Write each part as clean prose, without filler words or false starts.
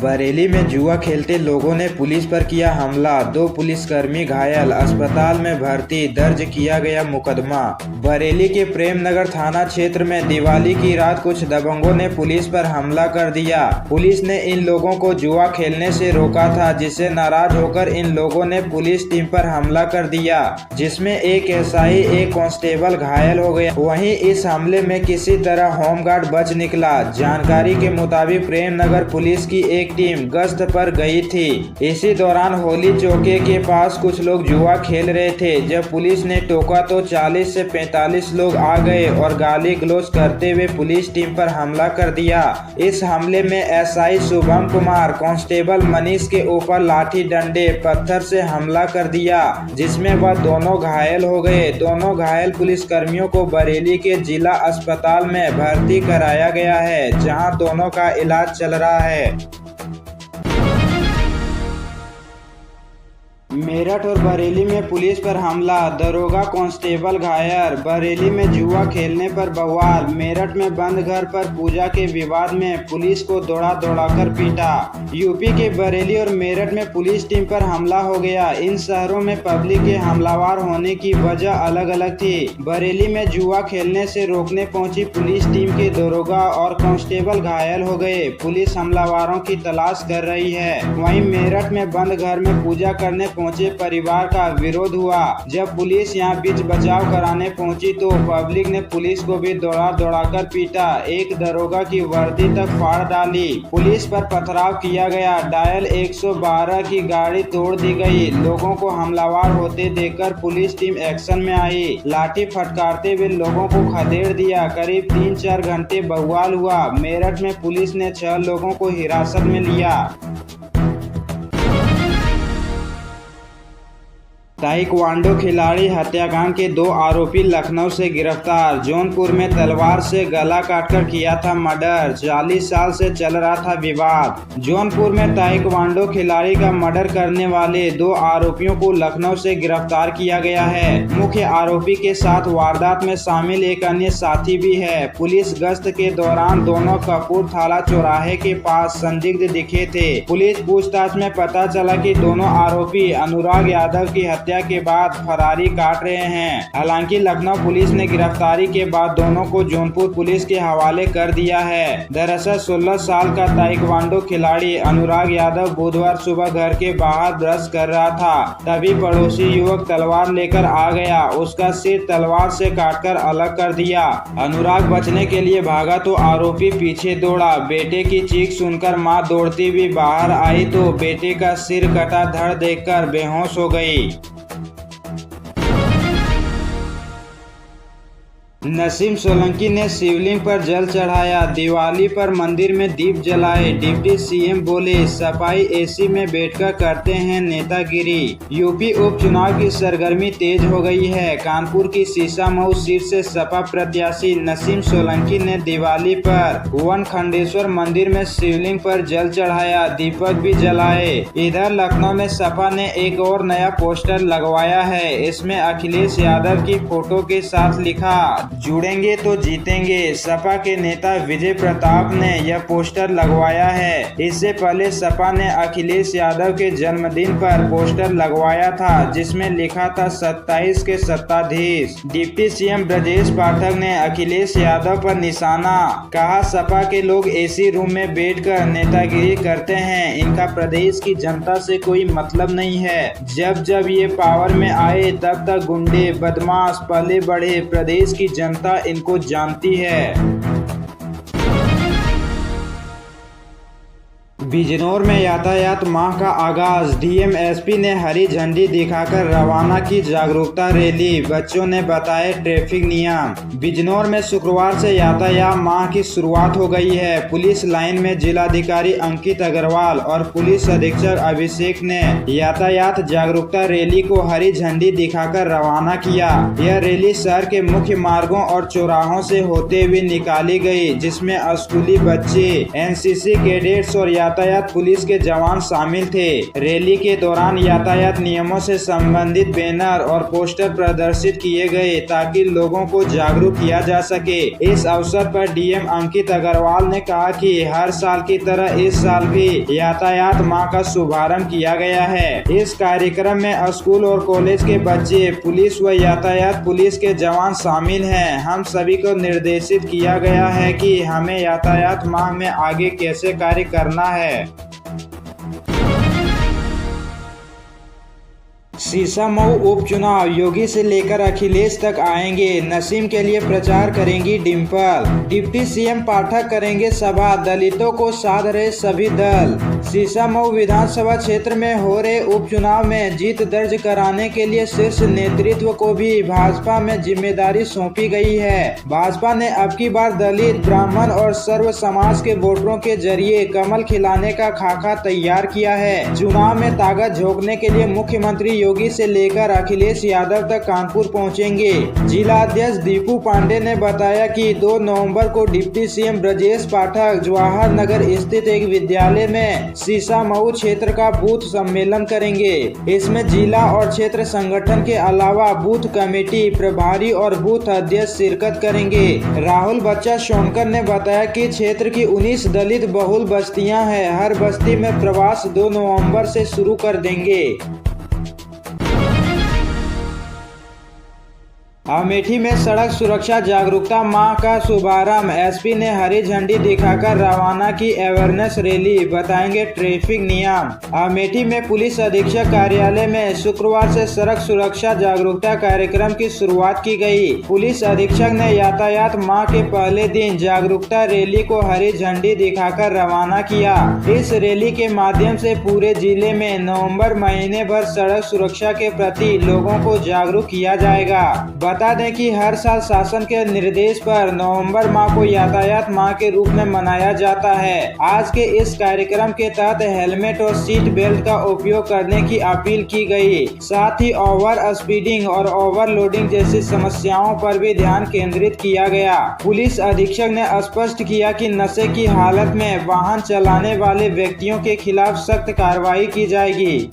बरेली में जुआ खेलते लोगों ने पुलिस पर किया हमला, 2 पुलिसकर्मी घायल, अस्पताल में भर्ती, दर्ज किया गया मुकदमा। बरेली के प्रेम नगर थाना क्षेत्र में दिवाली की रात कुछ दबंगों ने पुलिस पर हमला कर दिया। पुलिस ने इन लोगों को जुआ खेलने से रोका था, जिससे नाराज होकर इन लोगों ने पुलिस टीम पर हमला कर दिया, जिसमें एक एसआई, एक कांस्टेबल घायल हो गया। वहीं इस हमले में किसी तरह होमगार्ड बच निकला। जानकारी के मुताबिक प्रेम नगर पुलिस की एक टीम गश्त पर गई थी। इसी दौरान होली चौके के पास कुछ लोग जुआ खेल रहे थे। जब पुलिस ने टोका तो 40 से 45 लोग आ गए और गाली गलौज करते हुए पुलिस टीम पर हमला कर दिया। इस हमले में एसआई शुभम कुमार, कांस्टेबल मनीष के ऊपर लाठी डंडे पत्थर से हमला कर दिया, जिसमें वह दोनों घायल हो गए। दोनों घायल पुलिसकर्मियों को बरेली के जिला अस्पताल में भर्ती कराया गया है, जहां दोनों का इलाज चल रहा है। मेरठ और बरेली में पुलिस पर हमला, दरोगा कांस्टेबल घायल। बरेली में जुआ खेलने पर बवाल। मेरठ में बंद घर पर पूजा के विवाद में पुलिस को दौड़ाकर पीटा। यूपी के बरेली और मेरठ में पुलिस टीम पर हमला हो गया। इन शहरों में पब्लिक के हमलावर होने की वजह अलग अलग थी। बरेली में जुआ खेलने से रोकने पहुंची पुलिस टीम के दरोगा और कांस्टेबल घायल हो गए। पुलिस हमलावरों की तलाश कर रही है। वहीं मेरठ में बंद घर में पूजा करने पहुंचे परिवार का विरोध हुआ। जब पुलिस यहां बीच बचाव कराने पहुंची तो पब्लिक ने पुलिस को भी दौड़ाकर पीटा। एक दरोगा की वर्दी तक फाड़ डाली। पुलिस पर पथराव किया गया। डायल 112 की गाड़ी तोड़ दी गई। लोगों को हमलावर होते देखकर पुलिस टीम एक्शन में आई। लाठी फटकारते हुए लोगों को खदेड़ दिया। करीब 3-4 घंटे बवाल हुआ। मेरठ में पुलिस ने 6 लोगों को हिरासत में लिया। ताइक्वांडो खिलाड़ी हत्याकांड के 2 आरोपी लखनऊ से गिरफ्तार। जौनपुर में तलवार से गला काटकर किया था मर्डर। 40 साल से चल रहा था विवाद। जौनपुर में ताइक्वांडो खिलाड़ी का मर्डर करने वाले 2 आरोपियों को लखनऊ से गिरफ्तार किया गया है। मुख्य आरोपी के साथ वारदात में शामिल एक अन्य साथी भी है। पुलिस गश्त के दौरान दोनों कपूरथला चौराहे के पास संदिग्ध दिखे थे। पुलिस पूछताछ में पता चला कि दोनों आरोपी अनुराग यादव की हत्या के बाद फरारी काट रहे हैं। हालांकि लखनऊ पुलिस ने गिरफ्तारी के बाद दोनों को जौनपुर पुलिस के हवाले कर दिया है। दरअसल 16 साल का ताइक्वांडो खिलाड़ी अनुराग यादव बुधवार सुबह घर के बाहर ब्रश कर रहा था, तभी पड़ोसी युवक तलवार लेकर आ गया। उसका सिर तलवार से काटकर अलग कर दिया। अनुराग बचने के लिए भागा तो आरोपी पीछे दौड़ा। बेटे की चीख सुनकर मां दौड़ती हुई बाहर आई तो बेटे का सिर कटा धड़ देखकर बेहोश हो गई। नसीम सोलंकी ने शिवलिंग पर जल चढ़ाया। दिवाली पर मंदिर में दीप जलाए। डिप्टी सीएम बोले, सफाई एसी में बैठकर करते हैं नेतागिरी। यूपी उपचुनाव की सरगर्मी तेज हो गई है। कानपुर की शीशामऊ सीट से सपा प्रत्याशी नसीम सोलंकी ने दिवाली पर वनखंडेश्वर मंदिर में शिवलिंग पर जल चढ़ाया, दीपक भी जलाए। इधर लखनऊ में सपा ने एक और नया पोस्टर लगवाया है। इसमें अखिलेश यादव की फोटो के साथ लिखा, जुड़ेंगे तो जीतेंगे। सपा के नेता विजय प्रताप ने यह पोस्टर लगवाया है। इससे पहले सपा ने अखिलेश यादव के जन्मदिन पर पोस्टर लगवाया था, जिसमें लिखा था 27 के सत्ताधीश। डिप्टी सीएम ब्रजेश पाठक ने अखिलेश यादव पर निशाना, कहा सपा के लोग एसी रूम में बैठकर नेतागिरी करते हैं। इनका प्रदेश की जनता से कोई मतलब नहीं है। जब जब ये पावर में आए तब तक गुंडे बदमाश पले बढ़े। प्रदेश की जनता इनको जानती है। बिजनौर में यातायात माह का आगाज। डीएम एसपी ने हरी झंडी दिखाकर रवाना की जागरूकता रैली। बच्चों ने बताए ट्रैफिक नियम। बिजनौर में शुक्रवार से यातायात माह की शुरुआत हो गई है। पुलिस लाइन में जिलाधिकारी अंकित अग्रवाल और पुलिस अधीक्षक अभिषेक ने यातायात जागरूकता रैली को हरी झंडी दिखाकर रवाना किया। यह रैली शहर के मुख्य मार्गों और चौराहों से होते हुए निकाली गई, जिसमें स्कूली बच्चे, एनसीसी कैडेट्स और यातायात यातायात पुलिस के जवान शामिल थे। रैली के दौरान यातायात नियमों से संबंधित बैनर और पोस्टर प्रदर्शित किए गए ताकि लोगों को जागरूक किया जा सके। इस अवसर पर डीएम अंकित अग्रवाल ने कहा कि हर साल की तरह इस साल भी यातायात माह का शुभारंभ किया गया है। इस कार्यक्रम में स्कूल और कॉलेज के बच्चे, पुलिस व यातायात पुलिस के जवान शामिल हैं। हम सभी को निर्देशित किया गया है कि हमें यातायात माह में आगे कैसे कार्य करना है। शीशामऊ उपचुनाव, योगी से लेकर अखिलेश तक आएंगे। नसीम के लिए प्रचार करेंगी डिम्पल। डिप्टी सीएम पाठक करेंगे सभा, दलितों को साध रहे सभी दल। शीशामऊ विधानसभा क्षेत्र में हो रहे उपचुनाव में जीत दर्ज कराने के लिए शीर्ष नेतृत्व को भी भाजपा में जिम्मेदारी सौंपी गई है। भाजपा ने अब की बार दलित, ब्राह्मण और सर्व समाज के वोटरों के जरिए कमल खिलाने का खाका तैयार किया है। चुनाव में ताकत झोंकने के लिए मुख्यमंत्री योगी से लेकर अखिलेश यादव तक कानपुर पहुंचेंगे। जिला अध्यक्ष दीपू पांडे ने बताया कि 2 नवंबर को डिप्टी सीएम ब्रजेश पाठक जवाहर नगर स्थित एक विद्यालय में शीशामऊ क्षेत्र का बूथ सम्मेलन करेंगे। इसमें जिला और क्षेत्र संगठन के अलावा बूथ कमेटी प्रभारी और बूथ अध्यक्ष शिरकत करेंगे। राहुल बच्चा सोनकर ने बताया कि क्षेत्र की 19 दलित बहुल बस्तियां हैं। हर बस्ती में प्रवास 2 नवंबर से शुरू कर देंगे। अमेठी में सड़क सुरक्षा जागरूकता माह का शुभारंभ, एसपी ने हरी झंडी दिखाकर रवाना की अवेयरनेस रैली, बताएंगे ट्रैफिक नियम। अमेठी में पुलिस अधीक्षक कार्यालय में शुक्रवार से सड़क सुरक्षा जागरूकता कार्यक्रम की शुरुआत की गई। पुलिस अधीक्षक ने यातायात माह के पहले दिन जागरूकता रैली को हरी झंडी दिखाकर रवाना किया। इस रैली के माध्यम से पूरे जिले में नवम्बर महीने भर सड़क सुरक्षा के प्रति लोगों को जागरूक किया जाएगा। बता दें कि हर साल शासन के निर्देश पर नवंबर माह को यातायात माह के रूप में मनाया जाता है। आज के इस कार्यक्रम के तहत हेलमेट और सीट बेल्ट का उपयोग करने की अपील की गई। साथ ही ओवर स्पीडिंग और ओवरलोडिंग जैसी समस्याओं पर भी ध्यान केंद्रित किया गया। पुलिस अधीक्षक ने स्पष्ट किया कि नशे की हालत में वाहन चलाने वाले व्यक्तियों के खिलाफ सख्त कार्रवाई की जाएगी।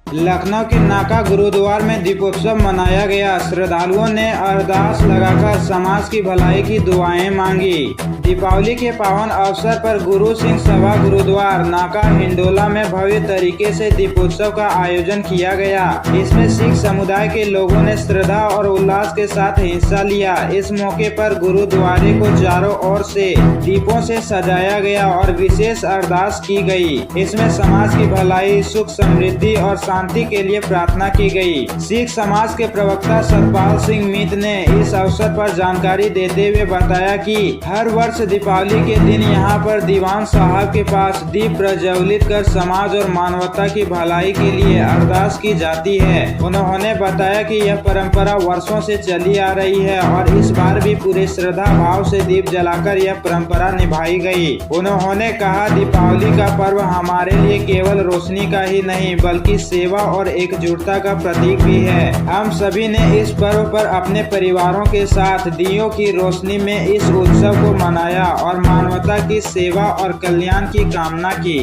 लखनऊ के नाका गुरुद्वार में दीपोत्सव मनाया गया। श्रद्धालुओं ने अरदास लगाकर समाज की भलाई की दुआएं मांगी। दीपावली के पावन अवसर पर गुरु सिंह सभा गुरुद्वार नाका हिंडोला में भव्य तरीके से दीपोत्सव का आयोजन किया गया। इसमें सिख समुदाय के लोगों ने श्रद्धा और उल्लास के साथ हिस्सा लिया। इस मौके पर गुरुद्वारे को चारों ओर से दीपों से सजाया गया और विशेष अरदास की गई। इसमें समाज की भलाई, सुख, समृद्धि और शांति के लिए प्रार्थना की गई। सिख समाज के प्रवक्ता सतपाल सिंह मीत ने इस अवसर पर जानकारी देते हुए बताया कि हर वर्ष दीपावली के दिन यहां पर दीवान साहब के पास दीप प्रज्वलित कर समाज और मानवता की भलाई के लिए अरदास की जाती है। उन्होंने बताया कि यह परंपरा वर्षों से चली आ रही है और इस बार भी पूरे श्रद्धा भाव से दीप जलाकर यह परंपरा निभाई गई। उन्होंने कहा, दीपावली का पर्व हमारे लिए केवल रोशनी का ही नहीं बल्कि सेवा और एकजुटता का प्रतीक भी है। हम सभी ने इस पर्व पर अपने परिवारों के साथ दियों की रोशनी में इस उत्सव को मनाया और मानवता की सेवा और कल्याण की कामना की।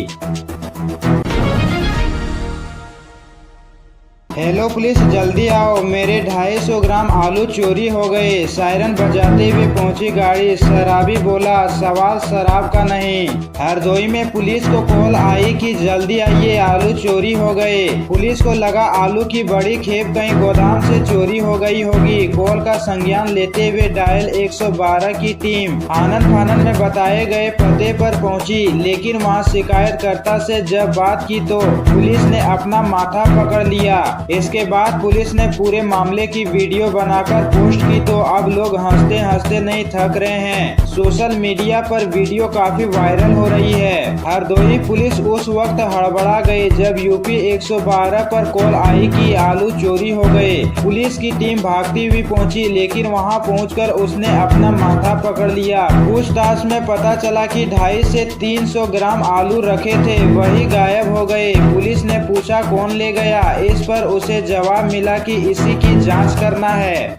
हेलो पुलिस, जल्दी आओ, मेरे 250 ग्राम आलू चोरी हो गए। सायरन बजाते हुए पहुंची गाड़ी। शराबी बोला, सवाल शराब का नहीं। हरदोई में पुलिस को कॉल आई कि जल्दी आइए, आलू चोरी हो गए। पुलिस को लगा आलू की बड़ी खेप कहीं गोदाम से चोरी हो गई होगी। कॉल का संज्ञान लेते हुए डायल 112 की टीम आनन फानन में बताए गए पते पर पहुंची, लेकिन वहां शिकायतकर्ता से जब बात की तो पुलिस ने अपना माथा पकड़ लिया। इसके बाद पुलिस ने पूरे मामले की वीडियो बनाकर पोस्ट की तो अब लोग हंसते हंसते नहीं थक रहे हैं। सोशल मीडिया पर वीडियो काफी वायरल हो रही है। हरदोई पुलिस उस वक्त हड़बड़ा गई जब यूपी 112 पर कॉल आई कि आलू चोरी हो गए। पुलिस की टीम भागती हुई पहुंची, लेकिन वहां पहुंचकर उसने अपना माथा पकड़ लिया। पूछताछ में पता चला कि 250 से 300 ग्राम आलू रखे थे, वही गायब हो गए। पुलिस ने पूछा कौन ले गया, इस पर उसे जवाब मिला कि इसी की जांच करना है।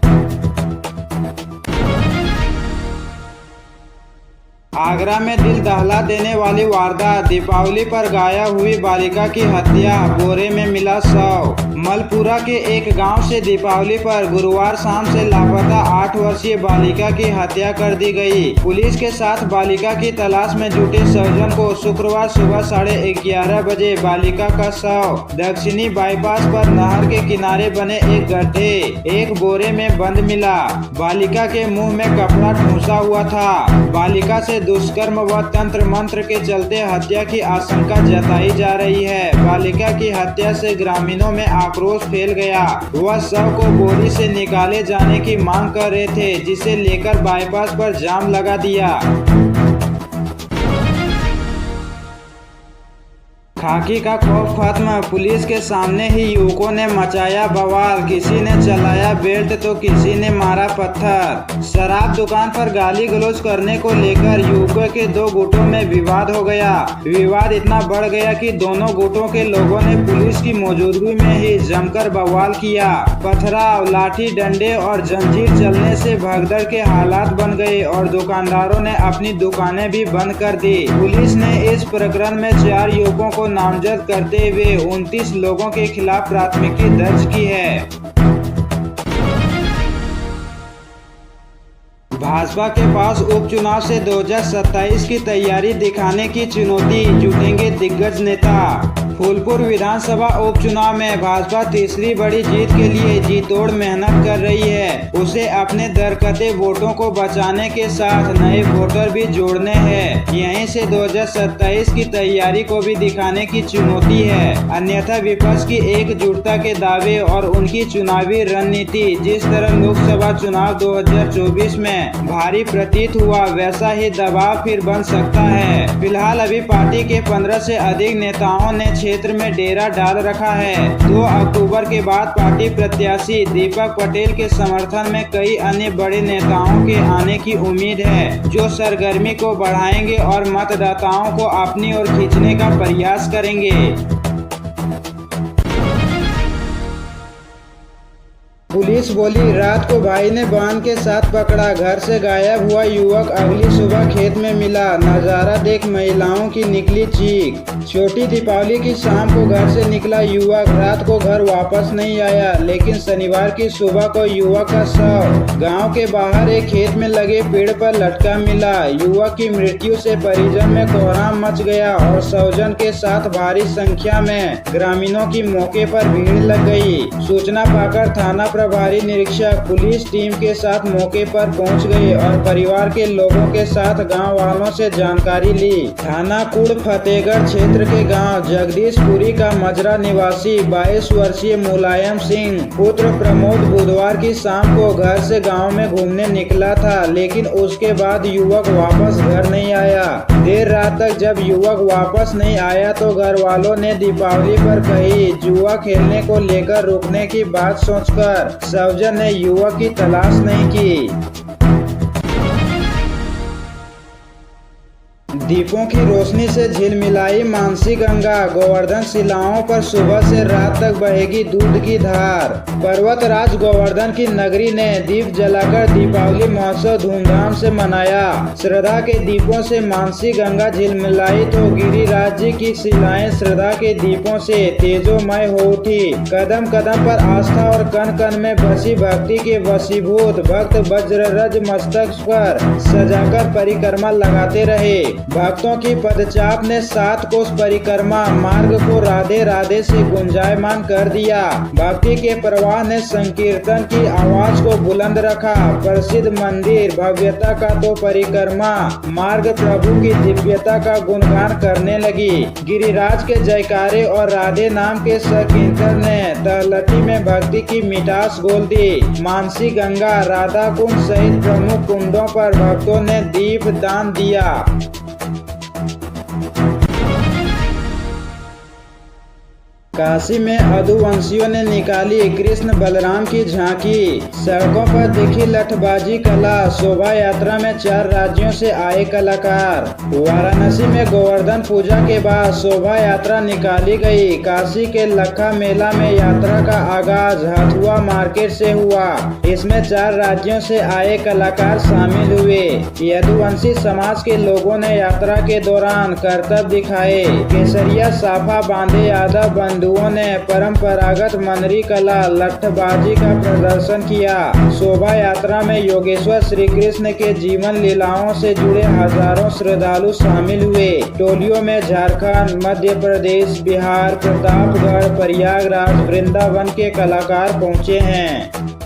आगरा में दिल दहला देने वाली वारदात, दीपावली पर गायब हुई बालिका की हत्या, बोरे में मिला शव। मलपुरा के एक गांव से दीपावली पर गुरुवार शाम से लापता 8 वर्षीय बालिका की हत्या कर दी गई। पुलिस के साथ बालिका की तलाश में जुटे सर्जन को शुक्रवार सुबह 11:30 बजे बालिका का शव दक्षिणी बाईपास पर नहर के किनारे बने एक गड्ढे एक बोरे में बंद मिला। बालिका के मुंह में कपड़ा ठूंसा हुआ था। बालिका से दुष्कर्म व तंत्र मंत्र के चलते हत्या की आशंका जताई जा रही है। बालिका की हत्या से ग्रामीणों में आक्रोश फैल गया। वह शव को बोरी से निकाले जाने की मांग कर रहे थे, जिसे लेकर बाईपास पर जाम लगा दिया। खाकी का खौफ खत्म, पुलिस के सामने ही युवकों ने मचाया बवाल। किसी ने चलाया बेल्ट तो किसी ने मारा पत्थर। शराब दुकान पर गाली गलौज करने को लेकर युवकों के 2 गुटों में विवाद हो गया। विवाद इतना बढ़ गया कि दोनों गुटों के लोगों ने पुलिस की मौजूदगी में ही जमकर बवाल किया। पथराव, लाठी डंडे और जंजीर चलने से भगदड़ के हालात बन गए और दुकानदारों ने अपनी दुकानें भी बंद कर दी। पुलिस ने इस प्रकरण में 4 युवकों को नामजद करते हुए 29 लोगों के खिलाफ प्राथमिकी दर्ज की है। भाजपा के पास उपचुनाव से 2027 की तैयारी दिखाने की चुनौती, जुटेंगे दिग्गज नेता। फूलपुर विधानसभा उपचुनाव में भाजपा तीसरी बड़ी जीत के लिए जी तोड़ मेहनत कर रही है। उसे अपने दरकते वोटों को बचाने के साथ नए वोटर भी जोड़ने हैं। यहीं से 2027 की तैयारी को भी दिखाने की चुनौती है। अन्यथा विपक्ष की एकजुटता के दावे और उनकी चुनावी रणनीति जिस तरह लोकसभा चुनाव 2024 में भारी प्रतीत हुआ, वैसा ही दबाव फिर बन सकता है। फिलहाल अभी पार्टी के 15 से अधिक नेताओं ने क्षेत्र में डेरा डाल रखा है। 2 अक्टूबर के बाद पार्टी प्रत्याशी दीपक पटेल के समर्थन में कई अन्य बड़े नेताओं के आने की उम्मीद है, जो सरगर्मी को बढ़ाएंगे और मतदाताओं को अपनी ओर खींचने का प्रयास करेंगे। पुलिस बोली, रात को भाई ने बहन के साथ पकड़ा, घर से गायब हुआ युवक अगली सुबह खेत में मिला। नजारा देख महिलाओं की निकली चीख। छोटी दीपावली की शाम को घर से निकला युवक, रात को घर वापस नहीं आया, लेकिन शनिवार की सुबह को युवक का शव गांव के बाहर एक खेत में लगे पेड़ पर लटका मिला। युवक की मृत्यु से परिजन में कोहराम मच गया और स्वजन के साथ भारी संख्या में ग्रामीणों की मौके पर भीड़ लग गई। सूचना पाकर थाना प्रभारी निरीक्षक पुलिस टीम के साथ मौके पर पहुंच गए और परिवार के लोगों के साथ गांव वालों से जानकारी ली। थाना कुड़ फतेहगढ़ क्षेत्र के गांव जगदीशपुरी का मजरा निवासी 22 वर्षीय मुलायम सिंह पुत्र प्रमोद बुधवार की शाम को घर से गांव में घूमने निकला था, लेकिन उसके बाद युवक वापस घर नहीं आया। देर रात तक जब युवक वापस नहीं आया तो घर वालों ने दीपावली पर कही जुआ खेलने को लेकर रुकने की बात सोचकर स्वजन ने युवक की तलाश नहीं की। दीपों की रोशनी से झिलमिलाई मानसी गंगा, गोवर्धन शिलाओं पर सुबह से रात तक बहेगी दूध की धार। पर्वतराज गोवर्धन की नगरी ने दीप जलाकर दीपावली महोत्सव धूमधाम से मनाया। श्रद्धा के दीपों से मानसी गंगा झिलमिलाई तो गिरिराज जी की शिलाएं श्रद्धा के दीपों से तेजोमय हो उठी। कदम कदम पर आस्था और कण कण में बसी भक्ति के वशीभूत भक्त वज्ररज मस्तक पर सजाकर परिक्रमा लगाते रहे। भक्तों की पदचाप ने 7 कोस परिक्रमा मार्ग को राधे राधे से गुंजायमान कर दिया। भक्ति के प्रवाह ने संकीर्तन की आवाज को बुलंद रखा। प्रसिद्ध मंदिर भव्यता का तो परिक्रमा मार्ग प्रभु की दिव्यता का गुणगान करने लगी। गिरिराज के जयकारे और राधे नाम के संकीर्तन ने तलहटी में भक्ति की मिठास घोल दी। मानसी गंगा, राधा कुंड सहित प्रमुख कुंडों पर भक्तों ने दीप दान दिया। काशी में अदुवंशियों ने निकाली कृष्ण बलराम की झांकी। सड़कों पर दिखी लठबाजी कला। शोभा यात्रा में 4 राज्यों से आए कलाकार। वाराणसी में गोवर्धन पूजा के बाद शोभा यात्रा निकाली गई। काशी के लखा मेला में यात्रा का आगाज हथुआ मार्केट से हुआ। इसमें 4 राज्यों से आए कलाकार शामिल हुए। यदुवंशी समाज के लोगों ने यात्रा के दौरान करतब दिखाए। केसरिया साफा बांधे यादव बंधुओं ने परंपरागत मंदरी कला लठबाजी का प्रदर्शन किया। शोभा यात्रा में योगेश्वर श्री कृष्ण के जीवन लीलाओं से जुड़े हजारों श्रद्धालु शामिल हुए। टोलियों में झारखंड, मध्य प्रदेश, बिहार, प्रतापगढ़, प्रयागराज, वृंदावन के कलाकार पहुंचे हैं।